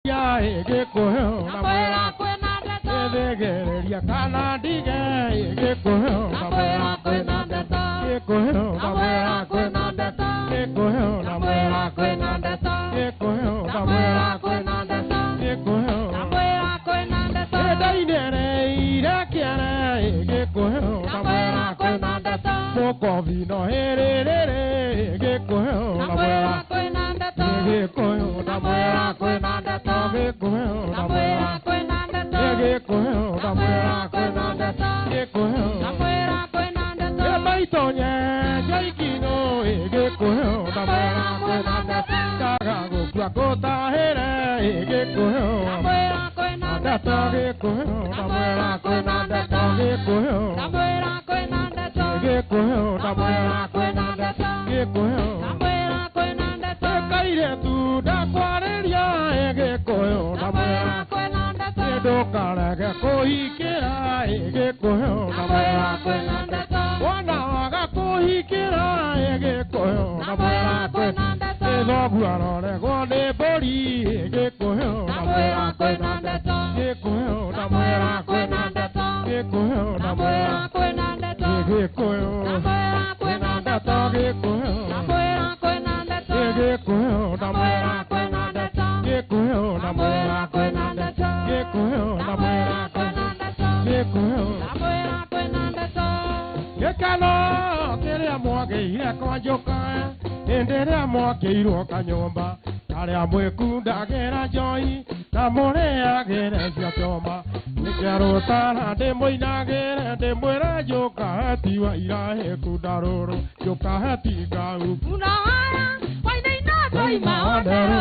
ya Gikuyu na mwera kwena ndeto Ethegereria kana ndige Gikuyu na mwera kwena ndeto Gikuyu na mwera kwena ndeto Gikuyu na mwera kwena ndeto Gikuyu na mwera kwena ndeto Gikuyu na mwera kwena ndeto Edainere irakiare Gikuyu na mwera kwena ndeto Moko vino herere Gikuyu na mwera kwena ndeto Gikuyu na mwera kwena ndeto Gikuyu na mwera kwena ndeto Gikuyu na mwera kwena ndeto Gikuyu na mwera kwena ndeto Ebaitonye jaikino Gikuyu na mwera kwena ndeto Kagangu kwa kota here Gikuyu na mwera kwena ndeto Gikuyu na mwera kwena ndeto Gikuyu na mwera kwena ndeto Gikuyu na mwera kwena ndeto Gikuyu na mwera kwena ndeto Kaire tu da kwareria Gikuyu na mwera kwena ndeto Ndokara kuhikira Gikuyu na mwera kwena ndeto Wana waga kuhikira Gikuyu na mwera kwena ndeto Thoguaro regwo ni mburi Gikuyu na mwera kwena ndeto Gikuyu na mwera kwena ndeto Gikuyu na mwera kwena ndeto Gikuyu na mwera kwena ndeto Gikuyu na mwera kwena ndeto Gikuyu na mwera kwena ndeto Gikuyu na mwera kwena ndeto Gikuyu na mwera kwena ndeto Gikuyu na mwera kwena ndeto Gikano kiria mwageire kwa njoka Enderea mwakeirwo kanyumba Karia mwikundagera njoi Na mureagire cia choma Nikerutana ndimuinagire Ndimwira njuka hati wa irahe kundaruru Njuka hati ngau Unahara wainaina toima onderu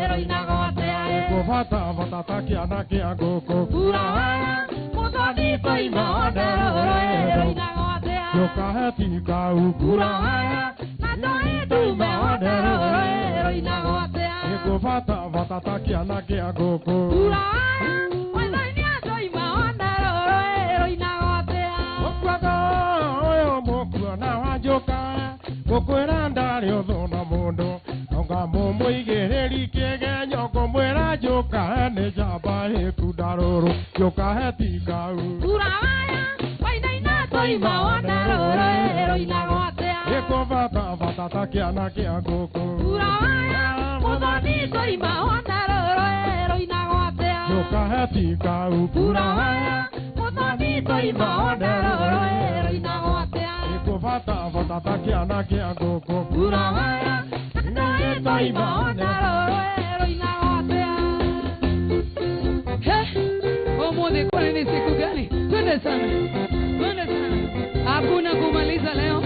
Roinagotea Kubata batata kiana kia nguku Unahara muthoni toima onderu Roinagotea Njuka hati ngau Unahara natoi toima onderu Roinagotea Kubata batata kiana kia nguku Unahara wainaina toima onderu Roinagotea Okwaga oyo mukuona wanjuka Gukwira ndari uthuna mundu Onga mumuigiriri kigenyo Kumwira njuka ni njamba ikundaruru Njuka heti ngau Urahaya wainaina toima onderu Roinagotea Ikubata batata kiana kia nguku Urahaya muthoni toima onderu Roinagotea Njuka heti ngau Urahaya muthoni toima onderu Roinagotea Ikubata batata kiana kia nguku Urahaya natoi toima onderu Roinagotea Umuthi kwani ni siku gani? Twende sana. Twende sana. Hakuna kumaliza leo.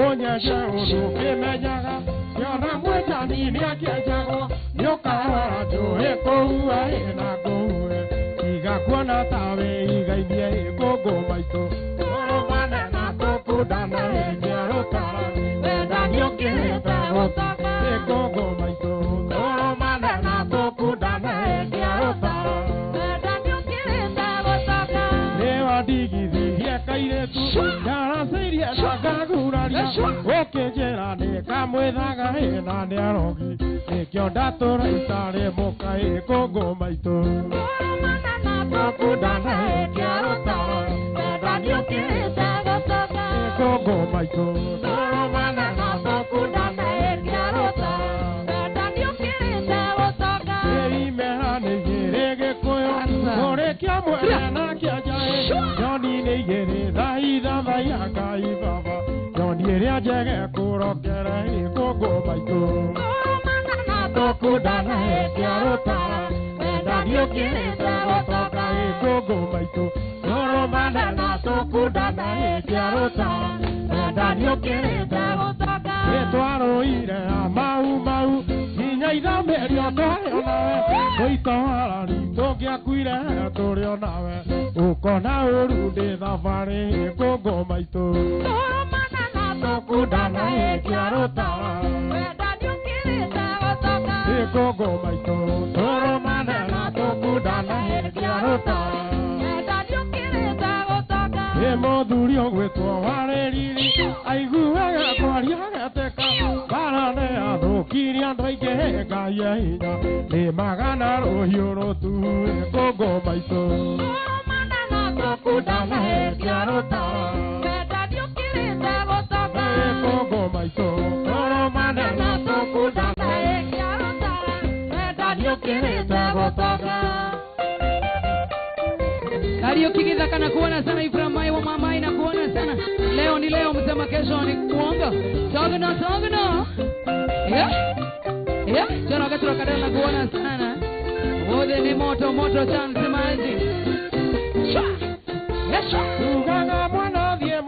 Onyesha undu kimenyaga Yona mwetani ni akiajago Nyoka njuhe kuhua ina kuhue Iga kuona tawe iga inie ikugu maitu Oromane na tukudana hengia rutara Wenda nyukirite gutaka ikugu maitu Oromane na tukudana hengia rutara Wenda nyukirite gutaka Newa digithirie kairetu Yaraceirie na ngaguraria Ukinjira ni kamwithaga hina ni arogi Nikio ndatura itari muka ikugu maitu Oromana na tukudana hengia rutara Wenda nyukirite gutaka ikugu maitu Oromana na tukudana hengia rutara Wenda nyukirite gutaka Imera nigiri Gikuyu Uri kia mwere na kia jae Joni nigiri thaitha thaiya Ngai baba Joni iria njege kurokere ikugu maitu Oromana na Tukudana hengia rutara Wenda nyukirite gutaka ikugu maitu Oromane na tukudana hengia rutara Wenda nyukirite gutaka Nitwaruire mau Nginya ithamerio twario nawe Muitoharani tungiakuire turio nawe Ukona uru ndi thabari ikugu maitu Oromana na Tukudana hengia rutara Wenda nyukirite gutaka ikugu maitu Oromane na tukudana hengia kiarota Emoduri ogwetwo wareriri aiguaga kwaria gateka barane athukiria andũ aingĩ Ngai hinya nĩ magana rũhiũ rũtue ngũngũ maitũ kudana kiarota ngũngũ maitũ koromane na kudana kiarota ndaniũkĩrĩte gũtoka Karaoke githaka na kuona sana Iframai wa mamai na kuona sana leo ni leo msema kesho ni kuonga togno jana wakati wakadala na kuona sana wote ni moto sana semaji Uganga mwana vie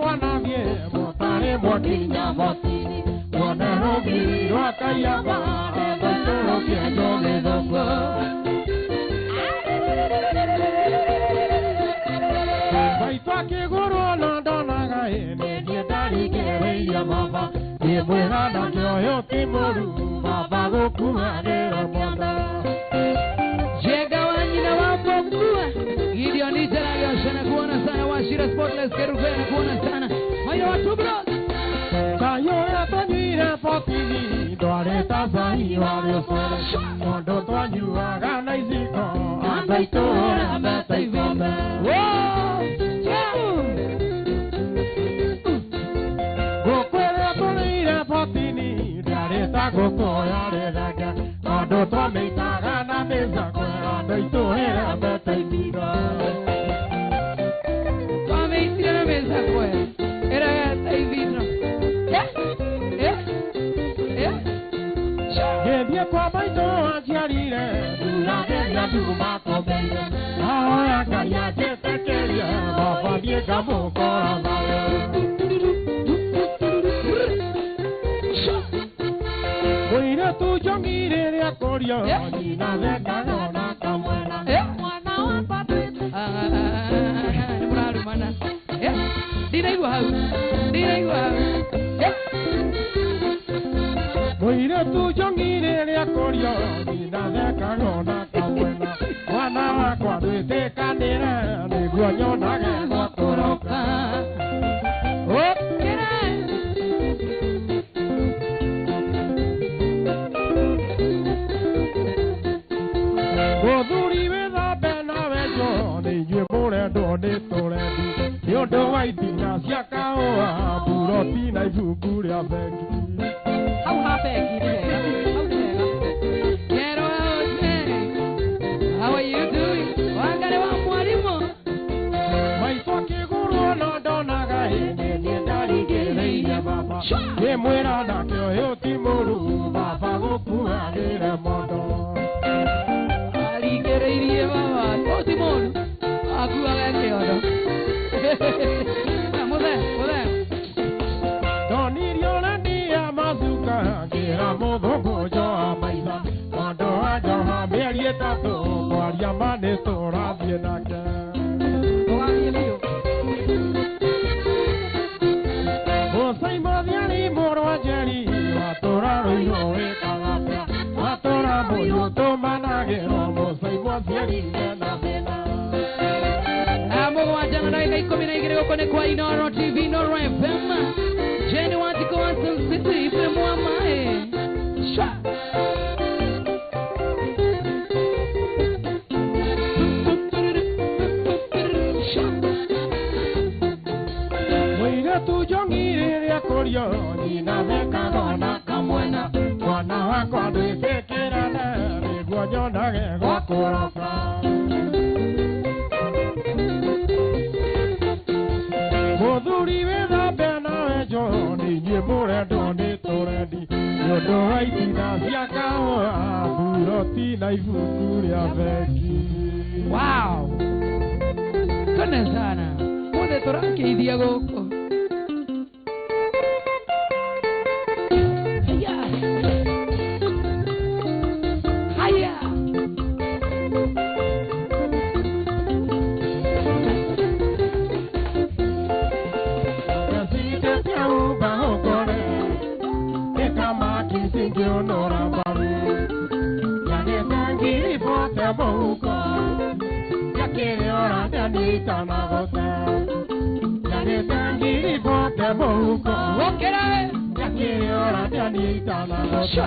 motare mwakinya motini mwana rogi rwakaya ba batoro kiendoge dogo Baitwake guru na donaga ene niendari gereia baba Yemwera na kioyo timuru baba gokuhanira mwanda Jega wanyina wapokua Gideon Ijara sana kuona sana Washira Sportless Kerufe na kuona sana Maina watu bros Kayo ya tanyira potini Dware tazahi wale sore Mondo twanyua gana iziko Andaitora beta izome Gokwere tonyira potini Dware tago ya redaga Mondo twameita gana meza kwe Andaitora beta izome Twameitira na meza kwe Era ya taivino Gebie kwa baito ajiarire Durage ya duma kobeire Ahoya kaya jetekeria Baba diega mokora vale Oire tu jongire rea korio Nina veka nona kamwena Mwana wa patete Muraru mana Dina igu hau Oire tu jongire rea korio Nina veka nona kamwena Mwana wa kwa duite kanira Niguo nyonage kwa koroka Gothuri wetha bena wejo Nĩinyuĩ mũrendwo nĩ tũrendi Nĩ ũndũ wa itina cia kahũa Buroti na ibuku rĩa bengi Hau ha bengi Kero How are you doing? Wangare wa mwalimu Maitũ akĩgũrwo no ndonaga hĩndĩ Niĩ ndarigĩrĩirie baba Nĩ mwĩra nake ũyũ ti mũru Baba gũkuhanĩre mondo Arigereirie baba Osimon Akuaga kĩondo Muthe Ndonirio na ndia mazuka Ngĩra mũthũngũ njoha maitha Mondo wa njoha mĩeri ĩtatũ Kwaria ma nĩ tũrathiĩ nake Tũgathiĩ biũ Mũcai mũthiari mũrwa njeri Watũra rũirũ wĩkagapia Watũra mũriũ tũmanagĩrwo Mũcai mũthiari mena thĩna Mũgwanja na ndagĩka 12 gũkũ nĩ kwa Inoro TV Inoro FM Jeni Wanjiko wa Sun City Ibrahim wa Mae Sha Mũirĩtu njongire rĩa kũrio Nyina thekaga na kamwena Mwana wakwa ndwĩtĩkĩrane Nĩguo nyonage gwa kũroka Mũthuri wĩthambe nawe njo Nĩinyuĩ mũrendwo nĩ tũrendi Nĩ ũndũ wa itina cia kahũa Buroti na ibuku rĩa bengi Wow Tone sana Mothe tũrakĩithia gũkũ Haya ndianita magote Yanitangiri bote bohuko Wokera. Yakiri ora ndianita magote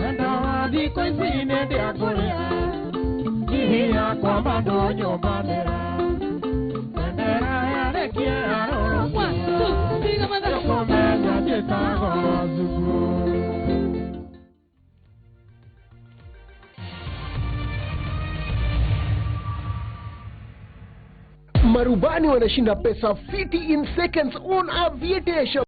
Enda wadi koisine ndiakorea Ihia kwa mando nyobanera Endera ya rekia oro 1, 2, 3, kamanda. Yokomenya jitago wazuku Marubani wanashinda pesa fiti in seconds on Aviatation.